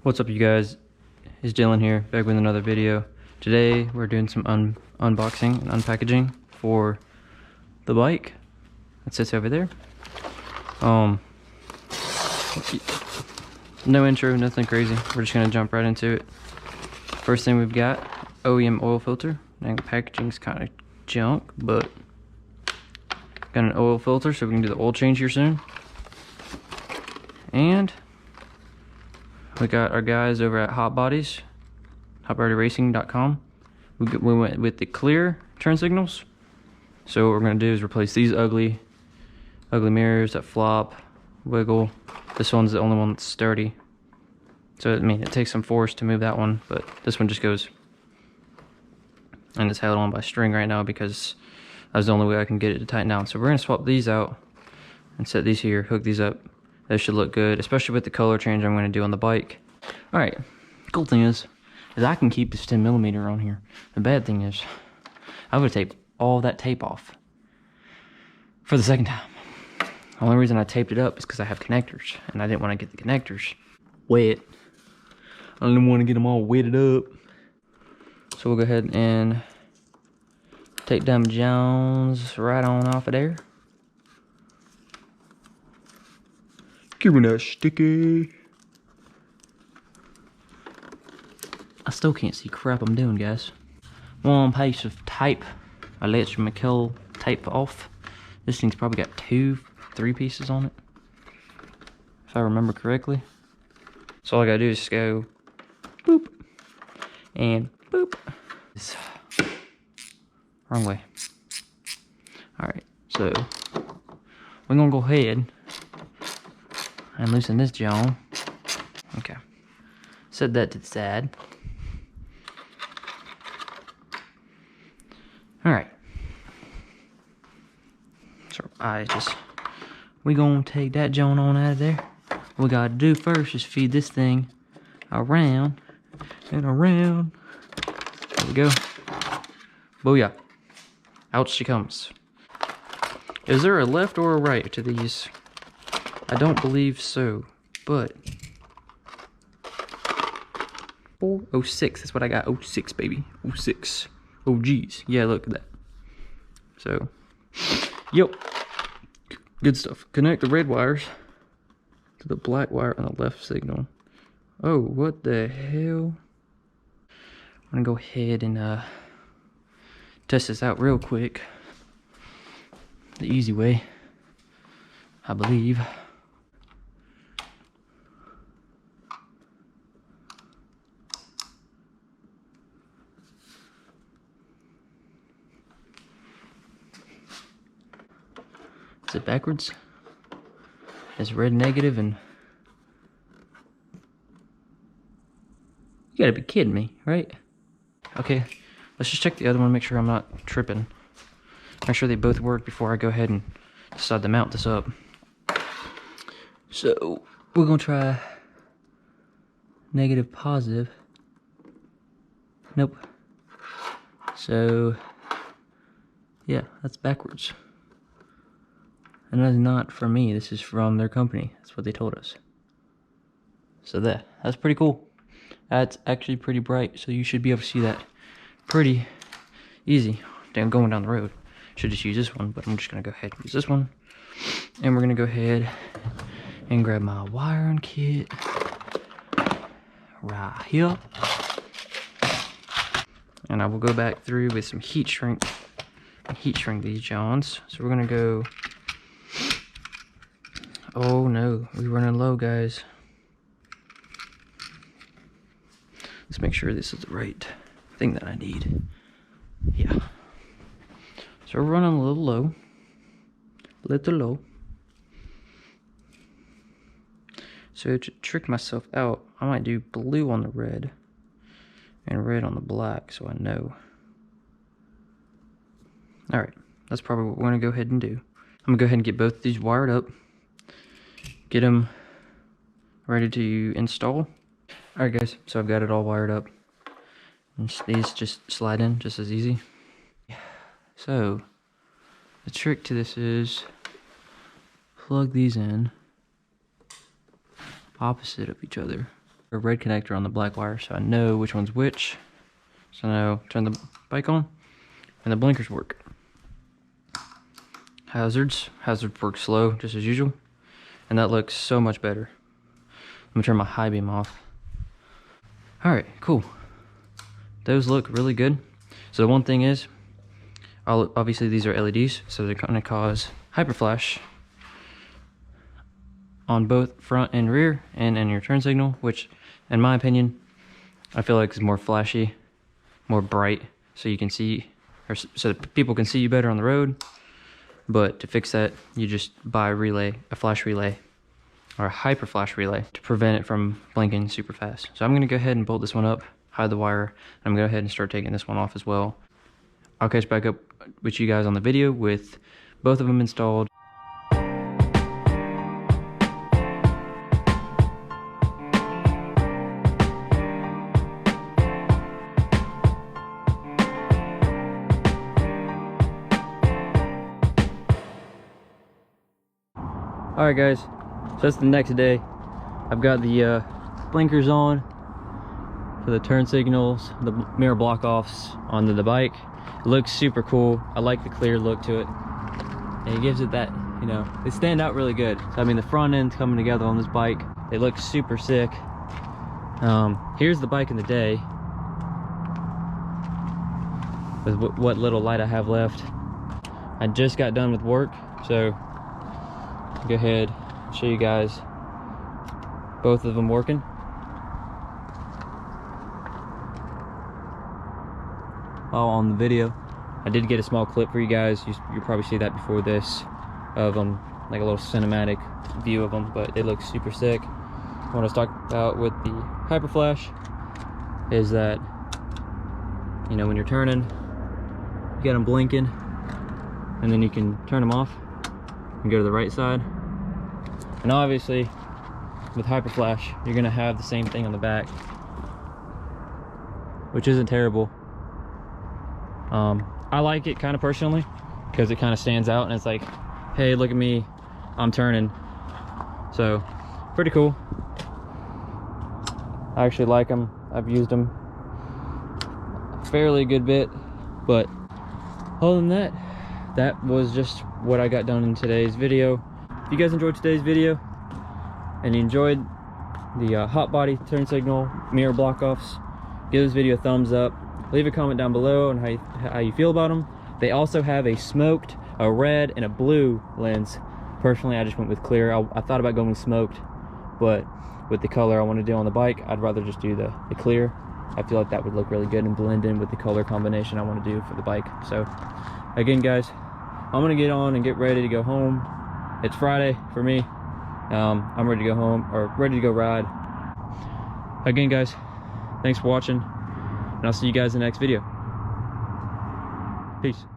What's up, you guys? It's Dylan here, back with another video. Today we're doing some unboxing and unpackaging for the bike that sits over there. No intro, nothing crazy. We're just gonna jump right into it. First thing we've got, OEM oil filter. And packaging's kind of junk, but got an oil filter, so we can do the oil change here soon. And we got our guys over at HotBodies, HotBodieRacing.com. We went with the clear turn signals. So what we're gonna do is replace these ugly mirrors that flop, wiggle. This one's the only one that's sturdy. So I mean, it takes some force to move that one, but this one just goes. And it's held on by string right now because that's the only way I can get it to tighten down. So we're gonna swap these out and set these here, hook these up. That should look good, especially with the color change I'm gonna do on the bike. All right, cool thing is I can keep this 10mm on here. The bad thing is I would tape all that tape off for the second time. The only reason I taped it up is because I have connectors and I didn't want to get the connectors wet. I didn't want to get them all wetted up. So we'll go ahead and take them Jones right on off of there. Give me that sticky. I still can't see crap I'm doing, guys. One piece of tape, electromechanical tape off. This thing's probably got 3 pieces on it, if I remember correctly. So all I gotta do is just go boop and boop. Wrong way. Alright, so we're gonna go ahead and loosen this John. Okay. Set that to the side. Alright. So we gonna take that John on out of there. What we gotta do first is feed this thing around and around. There we go. Booyah. Out she comes. Is there a left or a right to these? I don't believe so, but 406, that's what I got. 06, baby. 06. Oh geez. Yeah, look at that. So, yep. Good stuff. Connect the red wires to the black wire on the left signal. Oh, what the hell? I'm gonna go ahead and test this out real quick. The easy way, I believe. Is it backwards? It's red negative and... You gotta be kidding me, right? Okay, let's just check the other one, make sure I'm not tripping. Make sure they both work before I go ahead and decide to mount this up. So, we're gonna try negative, positive. Nope. So, yeah, that's backwards. And that's not from me, this is from their company. That's what they told us. So that's pretty cool. That's actually pretty bright, so you should be able to see that pretty easy. Damn, going down the road. Should just use this one, but I'm just gonna go ahead and use this one. And we're gonna go ahead and grab my wiring kit right here. And I will go back through with some heat shrink these Johns. So we're gonna go... Oh no, we're running low, guys. Let's make sure this is the right thing that I need. Yeah. So we're running a little low. So to trick myself out, I might do blue on the red and red on the black so I know. Alright, that's probably what we're gonna go ahead and do. I'm gonna go ahead and get both of these wired up. Get them ready to install. Alright guys, so I've got it all wired up. And these just slide in just as easy. So, the trick to this is plug these in opposite of each other. A red connector on the black wire, so I know which one's which. So now turn the bike on, and the blinkers work. Hazards work slow, just as usual, and that looks so much better. Let me turn my high beam off. All right, cool. Those look really good. So the one thing is, obviously these are LEDs, so they're gonna cause hyperflash on both front and rear and in your turn signal, which in my opinion, I feel like is more flashy, more bright, so you can see, or so that people can see you better on the road. But to fix that, you just buy a flash relay, or a hyper flash relay, to prevent it from blinking super fast. So I'm gonna go ahead and bolt this one up, hide the wire, and I'm gonna go ahead and start taking this one off as well. I'll catch back up with you guys on the video with both of them installed. All right guys, so that's the next day. I've got the blinkers on for the turn signals, the mirror block offs onto the bike. It looks super cool. I like the clear look to it. And it gives it that, you know, they stand out really good. So I mean, the front end's coming together on this bike. It looks super sick. Here's the bike in the day with what little light I have left. I just got done with work, so go ahead and show you guys both of them working. All on the video. I did get a small clip for you guys. You'll probably see that before this, of them, like a little cinematic view of them, but they look super sick. What I was talking about with the hyper flash is that, you know, when you're turning, you got them blinking, and then you can turn them off and go to the right side. And obviously with hyper flash, you're gonna have the same thing on the back, which isn't terrible. I like it kind of personally because it kind of stands out and it's like, hey, look at me, I'm turning. So pretty cool. I actually like them. I've used them a fairly good bit, but other than that, that was just what I got done in today's video. If you guys enjoyed today's video and you enjoyed the hot body turn signal mirror block offs, give this video a thumbs up. Leave a comment down below on how you feel about them. They also have a smoked, a red, and a blue lens. Personally, I just went with clear. I thought about going with smoked, but with the color I want to do on the bike, I'd rather just do the clear. I feel like that would look really good and blend in with the color combination I want to do for the bike. So again guys, I'm gonna get on and get ready to go home. It's Friday for me. I'm ready to go home, or ready to go ride. Again guys, thanks for watching, and I'll see you guys in the next video. Peace.